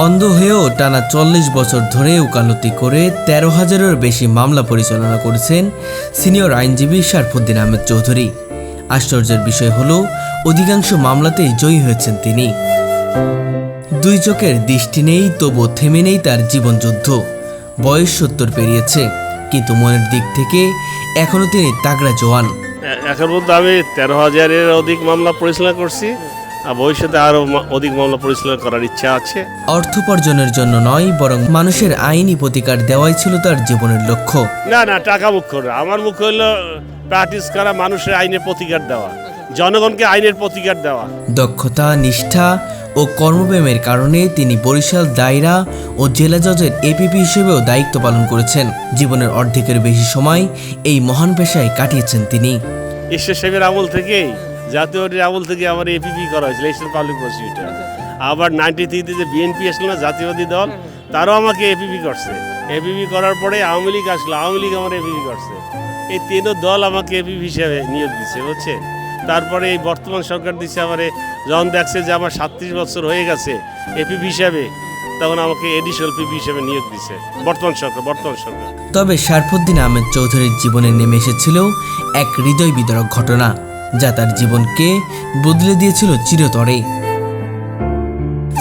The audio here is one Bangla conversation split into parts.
অন্ধ হয়েও টানা ৪০ বছর ধরে ওকালতি করে ১৩,০০০-এর বেশি মামলা পরিচালনা করেছেন সিনিয়র আইনজীবী শারফুদ্দিন আহমেদ চৌধুরী। আশ্চর্যের বিষয় হলো অধিকাংশ মামলাতেই জয়ী হয়েছেন তিনি। দুই চোখের দৃষ্টি নেই, তবু থেমে নেই তার জীবনযুদ্ধ। বয়স ৭০ পেরিয়েছে, কিন্তু মনের দিক থেকে এখনও তিনি তাগড়া জওয়ান। এখন পর্যন্ত আমি ১৩,০০০-এর অধিক মামলা পরিচালনা করছি, আর ভবিষ্যতে আরও অধিক মামলা পরিচালনা করার ইচ্ছা আছে। অর্থোপার্জনের জন্য নয়, বরং মানুষের আইনি প্রতিকার দেওয়াই ছিল তার জীবনের লক্ষ্য। না, টাকা মুখ্য না। আমার মুখ্য হলো প্র্যাকটিস করা, মানুষের আইনের প্রতিকার দেওয়া, জনগণকে আইনের প্রতিকার দেওয়া। দক্ষতা, নিষ্ঠা ও কর্মব্যায়ামের কারণে তিনি বরিশাল দায়রা ও জেলা জজের এপিপি হিসেবেও দায়িত্ব পালন করেছেন। জীবনের অর্ধেকের বেশি সময় এই মহান পেশায় কাটিয়েছেন তিনি। ঈশ্বর সাহেবের আমল থেকেই, জাতীয় আমল থেকে আমার এপিপি করা হয়েছিল, এশিয়ান পাবলিক প্রসিকিউটর। আবার 93-তে যে বিএনপি আসলো না, জাতীয়বাদী দল, তারাও আমাকে এপিপি করছে। এপিপি করার পরে আওয়ামী লীগ আসলো, আওয়ামী লীগ আমার এপিপি করছে। এই তিনও দল আমাকে এপিপি হিসেবে নিয়োগ দিচ্ছে, বুঝছে। তারপরে এই বর্তমান সরকার দিচ্ছে আমারে, যখন দেখছে যে আমার 37 বছর হয়ে গেছে এপিপি হিসাবে, তখন আমাকে এডিশনাল পিপি হিসেবে নিয়োগ দিচ্ছে বর্তমান সরকার। তবে শারফুদ্দিন আহমেদ চৌধুরীর জীবনে নেমে এসেছিল এক হৃদয় বিদারক ঘটনা, যা তার জীবনকে বদলে দিয়েছিল চিরতরে।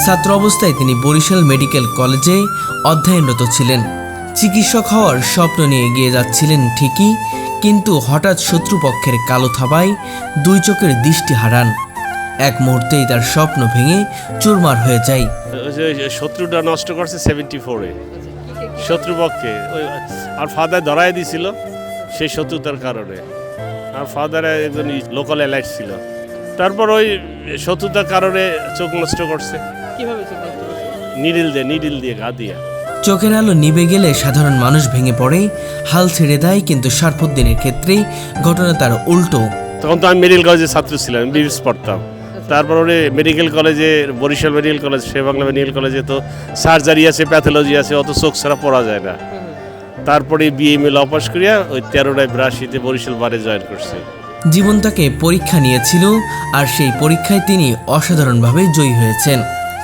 ছাত্র অবস্থায় তিনি বরিশাল মেডিকেল কলেজে অধ্যয়নরত ছিলেন। চিকিৎসক হওয়ার স্বপ্ন নিয়ে এগিয়ে যাচ্ছিলেন ঠিকই, কিন্তু হঠাৎ শত্রুপক্ষের কালো থাবায় দুই চোখের দৃষ্টি হারান। এক মুহূর্তেই তার স্বপ্ন ভেঙে চুরমার হয়ে যায়। শত্রুটা নষ্ট করছে 74-এ, শত্রুপক্ষে আর ফাদার ধরাই দিছিল সেই শত্রুতার কারণে। আর ফাদার একজন লোকাল এলাইট ছিল। তারপর ওই শত্রুতার কারণে চোখ নষ্ট করছে। নিডিল দিয়ে ঘা দিয়া। চোখের আলো নিভে গেলে সাধারণ মানুষ ভেঙে পড়ে, হাল ছেড়ে দেয়, কিন্তু শারফুদ্দিনের ক্ষেত্রে ঘটনা তার উল্টো। তখন তো আমি মেডিকেল কলেজের ছাত্র ছিলাম, বিবিএস পড়তাম। তারপর ওরে মেডিকেল কলেজে, Barishal medical college, Sher-e-Bangla medical কলেজে তো সার্জারি আছে, প্যাথোলজি আছে, অত চোখ ছাড়া পড়া যায় না। তারপরে বিএমএ ল পাস করিয়া ওই 1382-তে বরিশাল বারে জয়েন করছে। জীবন তাকে পরীক্ষা নিয়েছিল, আর সেই পরীক্ষায় তিনি অসাধারণভাবে জয়ী হয়েছেন।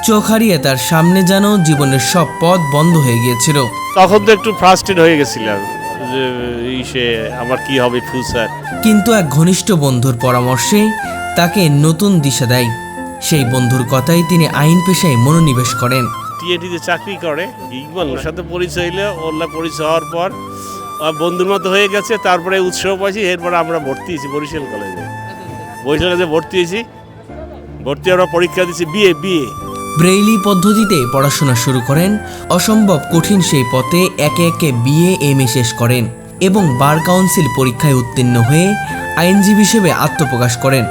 চোখ হারিয়ে তার সামনে যেন জীবনের সব পথ বন্ধ হয়ে গিয়েছিল। তখন তো একটু ফ্রাস্ট্রেট হয়ে গেছিলাম যে আমার কি হবে ফিউচার। কিন্তু এক ঘনিষ্ঠ বন্ধুর পরামর্শে তাকে নতুন দিশা দেয়। সেই বন্ধুর কথাই তিনি আইন পেশায় মনোনিবেশ করেন। টিএটিতে চাকরি করে, ইকবালের সাথে পরিচয় হইলে, ওর পরিচয় হওয়ার পর বন্ধুর মতো হয়ে গেছে। তারপরে উৎসাহ পাইছি, এরপর আমরা ভর্তি হয়েছি বরিশাল কলেজে। ভর্তি আমরা পরীক্ষা দিয়েছি বিএ। ব্রেইলি পদ্ধতিতে পড়াশোনা শুরু করেন। অসম্ভব কঠিন সেই পথে একে একে বিএ, এমএ শেষ করেন এবং বার কাউন্সিল পরীক্ষায় উত্তীর্ণ হয়ে আইনজীবী হিসেবে আত্মপ্রকাশ করেন।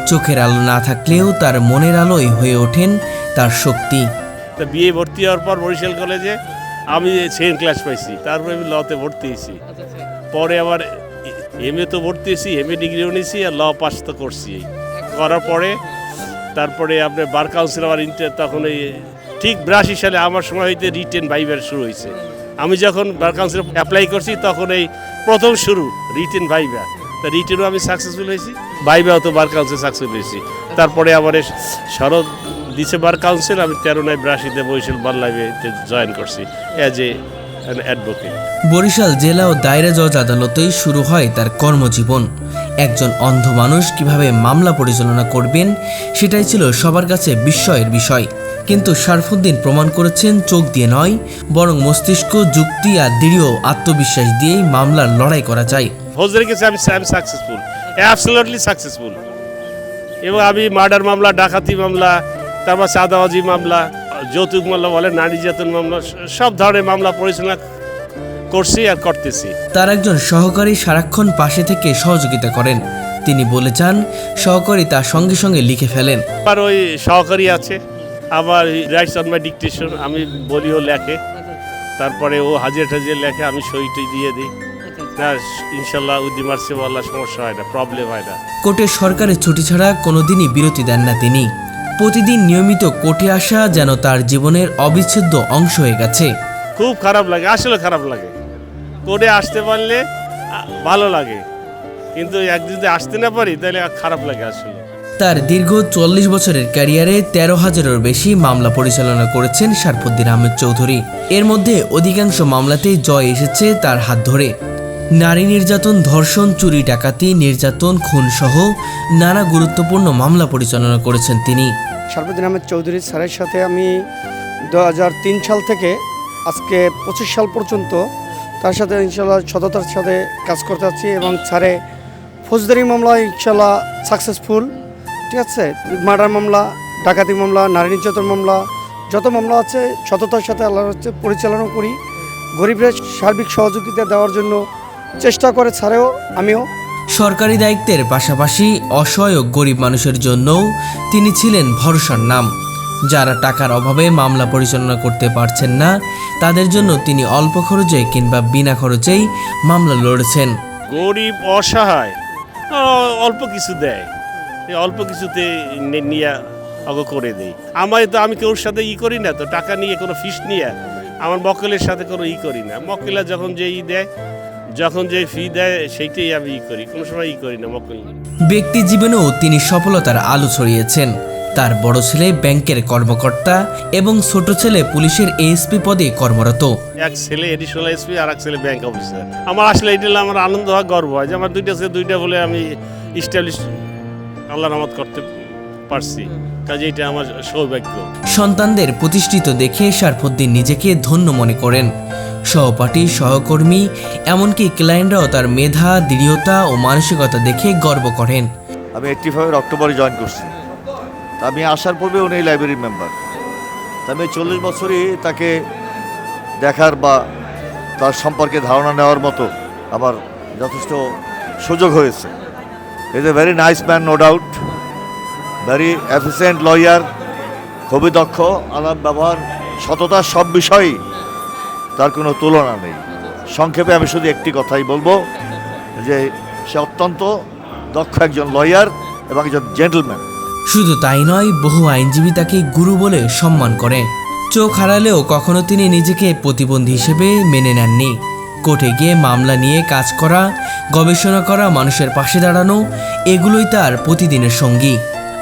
চোখের আলো না থাকলেও তার মনের আলোয় হয়ে ওঠেন তার শক্তি। বিএ ভর্তি হওয়ার পর বরিশাল কলেজে আমি সেকেন্ড ক্লাস পাইছি। তারপরে আমি লতে ভর্তি হয়েছি। পরে আবার এমএ তো ভর্তি হয়েছি, এমএ ডিগ্রিও নিয়েছি, আর ল পাস তো করছি। করার পরে তারপরে আপনার বার কাউন্সিল আমার তখন এই ঠিক 82 সালে আমার সময় হইতে রিটেন ভাইবার শুরু হয়েছে। আমি যখন বার কাউন্সিল অ্যাপ্লাই করছি, তখন এই প্রথম শুরু রিটেন ভাইবা। তা রিটেনও আমি সাকসেসফুল হয়েছি, ভাইবাও তো বার কাউন্সিল সাকসেসফুল হয়েছি। তারপরে আমার শরৎ দিছে বার কাউন্সিল, আমি 1382-তে বরিশাল বার লাইব্রেরিতে জয়েন করছি অ্যাজ এ অ্যাডভোকেট। বরিশাল জেলা ও দায়রা জজ আদালতেই শুরু হয় তার কর্মজীবন। একজন অন্ধ মানুষ কিভাবে মামলা পরিচালনা করবেন, সেটাই ছিল সবার কাছে বিস্ময়ের বিষয়। কিন্তু শারফুদ্দিন প্রমাণ করেছেন, চোখ দিয়ে নয়, বরং মস্তিষ্ক, যুক্তি আর দৃঢ় আত্মবিশ্বাস দিয়েই মামলার লড়াই করা যায়। ফৌজদারি কেসে আমি সাকসেসফুল, অ্যাবসলিউটলি সাকসেসফুল। এবং আমি মার্ডার মামলা, ডাকাতি মামলা, তারপর চাঁদাবাজি মামলা, যৌতুক মামলা বলে, নারী নির্যাতন মামলা, সব ধরনের মামলা পরিচালনা করছি আর করতেছি। তার একজন সহকারী সারাক্ষণ পাশে থেকে সহযোগিতা করেন। তিনি বলে যান, সহকারী তার সঙ্গে সঙ্গে লিখে ফেলেন। আর ওই সহকারী আছে, আবার রাইটস অন মাই ডিকটেশন, আমি বলি ও লেখে। তারপরে ও হাজির লেখে, আমি সইটি দিয়ে দিই। না, ইনশাল্লাহ উদ্দি মার্সি আল্লাহ সমস্যা হয় না, প্রবলেম হয় না। কোর্টে সরকারের ছুটি ছাড়া কোনোদিনই বিরতি দেন না তিনি। প্রতিদিন নিয়মিত কোর্টে আসা যেন তার জীবনের অবিচ্ছেদ্য অংশ হয়ে গেছে। খুব খারাপ লাগে, আসলে খারাপ লাগে। কোর্টে আসতে পারলে ভালো লাগে, কিন্তু একদিন যদি আসতে না পারি তাহলে খারাপ লাগে আসলে। তার দীর্ঘ 40 বছরের ক্যারিয়ারে 13,000-এরও বেশি মামলা পরিচালনা করেছেন শারফুদ্দিন আহমেদ চৌধুরী। এর মধ্যে অধিকাংশ মামলাতেই জয় এসেছে তার হাত ধরে। নারী নির্যাতন, ধর্ষণ, চুরি, ডাকাতি, নির্যাতন, খুনসহ নানা গুরুত্বপূর্ণ মামলা পরিচালনা করেছেন তিনি। শারফুদ্দিন আহমেদ চৌধুরী স্যারের সাথে আমি 2003 সাল থেকে আজকে 25 সাল পর্যন্ত তার সাথে ইনশাল্লাহ সততার সাথে কাজ করতে যাচ্ছি এবং স্যারে ফৌজদারি মামলা ইনশাল্লাহ সাকসেসফুল, ঠিক আছে। মার্ডার মামলা, ডাকাতি মামলা, নারী নির্যাতন মামলা, যত মামলা আছে সততার সাথে আল্লাহর হচ্ছে পরিচালনা করি। গরিবদের সার্বিক সহযোগিতা দেওয়ার জন্য চেষ্টা করে স্যারেও আমিও। সরকারি দায়িত্বের পাশাপাশি অসহায় ও গরিব মানুষের জন্যও তিনি ছিলেন ভরসার নাম। যারা টাকার অভাবে মামলা পরিচালনা করতে পারছেন না, তাদের জন্য তিনি অল্প খরচে কিংবা বিনা খরচেই মামলা লড়েছেন। গরিব অসহায় অল্প কিছু দেয়, এই অল্প কিছুতে নিয়ে অগ করে দেয়। আমি কেউর সাথে করি না তো, টাকা নিয়ে কোনো ফিস নিয়ে আমার মক্কেলের সাথে কোনো করি না। মক্কেলা যখন যে দেয়, যখন যে ফি দেয় সেইটাই আমি করি, কোনো সময় করি না মক্কেল। ব্যক্তি জীবনেও তিনি সফলতার আলো ছড়িয়েছেন। তার বড় ছেলে ব্যাংকের কর্মকর্তা এবং ছোট ছেলে পুলিশের এএসপি পদে কর্মরত। এক ছেলে এডিশনাল এসপি আর এক ছেলে ব্যাংক অফিসার। আমার আসলে এটা আমার আনন্দ হয়, গর্ব হয় যে আমার দুইটা বলে আমি ইস্টাবলিশ আল্লাহর রহমত করতে পারছি, কাজে এটা আমার সৌভাগ্য। সন্তানদের প্রতিষ্ঠিত দেখে শারফুদ্দিন নিজেকে ধন্য মনে করেন। সহপাঠী, সহকর্মী, এমনকি ক্লায়েন্টরাও তার মেধা, দৃঢ়তা ও মানসিকতা দেখে গর্ব করেন। আমি 85 অক্টোবরে জয়েন করছি। তা আমি আসার পূর্বে উনি লাইব্রেরির মেম্বার। তা আমি 40 বছরই তাকে দেখার বা তার সম্পর্কে ধারণা নেওয়ার মতো আমার যথেষ্ট সুযোগ হয়েছে। Is a very nice man, no doubt, very efficient lawyer, খুবই দক্ষ, আলাপ ব্যবহার, সততা, সব বিষয়ই তার কোনো তুলনা নেই। সংক্ষেপে আমি শুধু একটি কথাই বলবো যে সে অত্যন্ত দক্ষ একজন লয়ার এবং একজন জেন্টলম্যান। শুধু তাই নয়, বহু আইনজীবী তাকে গুরু বলে সম্মান করে। চোখ হারালেও কখনো তিনি নিজেকে প্রতিবন্ধী হিসেবে মেনে নেননি। কোর্টে গিয়ে মামলা নিয়ে কাজ করা, গবেষণা করা, মানুষের পাশে দাঁড়ানো, এগুলোই তার প্রতিদিনের সঙ্গী।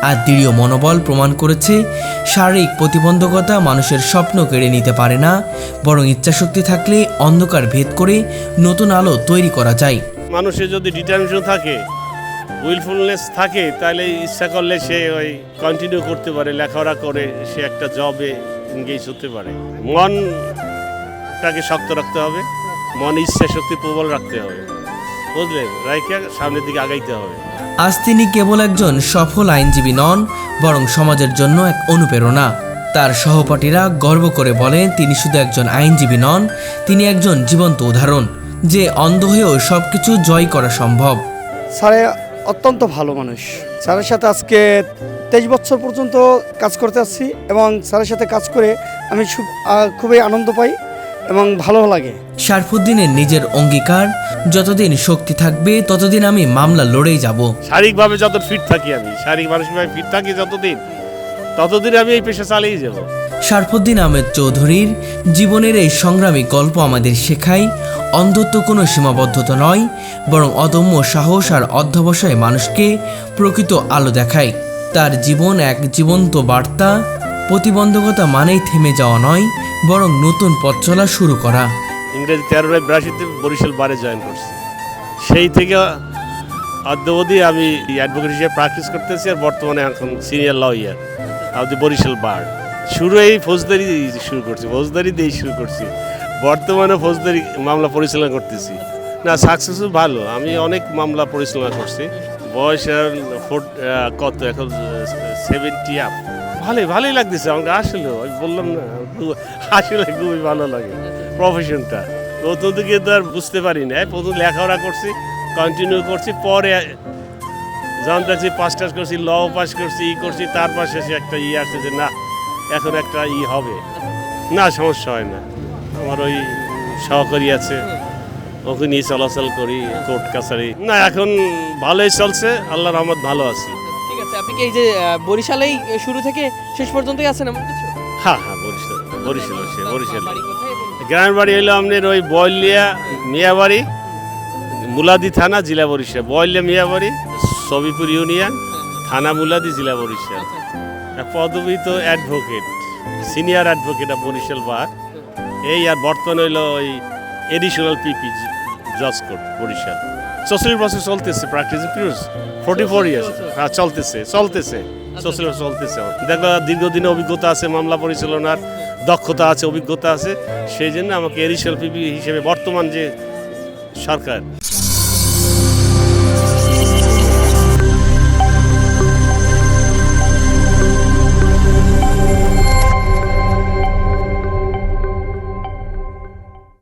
আর দৃঢ় মনোবল প্রমাণ করেছে শারীরিক প্রতিবন্ধকতা মানুষের স্বপ্ন কেড়ে নিতে পারে না, বরং ইচ্ছাশক্তি থাকলে অন্ধকার ভেদ করে নতুন আলো তৈরি করা যায়। মানুষের যদি ডিটারমিনেশন থাকে, উইলফুলনেস থাকে, তাহলে ইচ্ছা করলে সে ওই কন্টিনিউ করতে পারে, লেখাপড়া করে সে একটা জবে এনগেজ হতে পারে। মনটাকে শক্ত রাখতে হবে, মন ইচ্ছা শক্তি প্রবল রাখতে হবে, বুঝলেন, রাইখে সামনের দিকে আগাইতে হবে। আজ তিনি কেবল একজন সফল আইনজীবী নন, বরং সমাজের জন্য এক অনুপ্রেরণা। তার সহপাঠীরা গর্ব করে বলেন তিনি শুধু একজন আইনজীবী নন, তিনি একজন জীবন্ত উদাহরণ যে অন্ধ হয়েও সব কিছু জয় করা সম্ভব। স্যারে অত্যন্ত ভালো মানুষ। স্যারের সাথে আজকে 23 বছর পর্যন্ত কাজ করতে আসছি এবং স্যারের সাথে কাজ করে আমি খুবই আনন্দ পাই এবং ভালো লাগে। শারফুদ্দিনের নিজের অঙ্গীকার, যতদিন শক্তি থাকবে ততদিন আমি মামলা লড়েই যাব। শারীরিকভাবে যত ফিট থাকি, আমি শারীরিক মানসিকভাবে ফিট থাকি ততদিন আমি এই পেশা চালিয়ে যাব। শারফুদ্দিন আহমেদ চৌধুরীর জীবনের এই সংগ্রামী গল্প আমাদের শেখায় অন্ধত্ব কোনো সীমাবদ্ধতা নয়, বরং অদম্য সাহস আর অধ্যবসায় মানুষকে প্রকৃত আলো দেখায়। তার জীবন এক জীবন্ত বার্তা, প্রতিবন্ধকতা মানেই থেমে যাওয়া নয়, বরং নতুন পথ চলা শুরু করা। ইংরেজি 1382-তে বরিশাল বারে জয়েন করছি। সেই থেকে অদ্যাবধি আমি অ্যাডভোকেট হিসেবে প্র্যাকটিস করতেছি, আর বর্তমানে এখন senior lawyer of the Barisal bar. শুরু এই ফৌজদারি দিয়েই শুরু করছি, বর্তমানে ফৌজদারি মামলা পরিচালনা করতেছি। না, সাকসেসফুল ভালো, আমি অনেক মামলা পরিচালনা করছি। বয়স কত এখন 70 আপ। ভালোই লাগতেছে আমাকে, আসলে আমি বললাম না, আসলে খুবই ভালো লাগে প্রফেশনটা। প্রথম দিকে তো আর বুঝতে পারি না, প্রথম লেখাপড়া করছি, কন্টিনিউ করছি, পরে জানতেছি পাস করছি, ল পাস করছি, করছি, তার পাশে একটা আসছে যে না এখন একটা হবে না, সমস্যা হয় না। আমার ওই সহকারী আছে, ওকে নিয়ে চলাচল করি, কোর্ট কাছারি। না, এখন ভালোই চলছে, আল্লাহর রহমত, ভালো আছি। ঠিক আছে, আপনি কি এই যে বরিশালেই শুরু থেকে শেষ পর্যন্তই আছেন এমন কিছু? হ্যাঁ, বরিশাল। গ্রামের বাড়ি হইলো আপনার ওই বয়লিয়া মিয়াবাড়ি, মুলাদি থানা, জেলা বরিশাল। বয়লিয়া মিয়াবাড়ি, সবিপুর ইউনিয়ন, থানা মুলাদি জেলা বরিশাল। আর পদবি তো advocate, senior advocate of Barisal bar. এই আর বর্তমানে হইল ওই এডিশনাল পিপি জজ কোর্ট বরিশাল। 44 বছর চলতেছে প্র্যাকটিস পিরিয়ড, 44 ইয়ার্স। হ্যাঁ চলতেছে 44 বছর চলতেছে। দেখো দীর্ঘদিনের অভিজ্ঞতা আছে, মামলা পরিচালনার দক্ষতা আছে, অভিজ্ঞতা আছে, সেই জন্য আমাকে এডিশনাল পিপি হিসেবে বর্তমান যে সরকার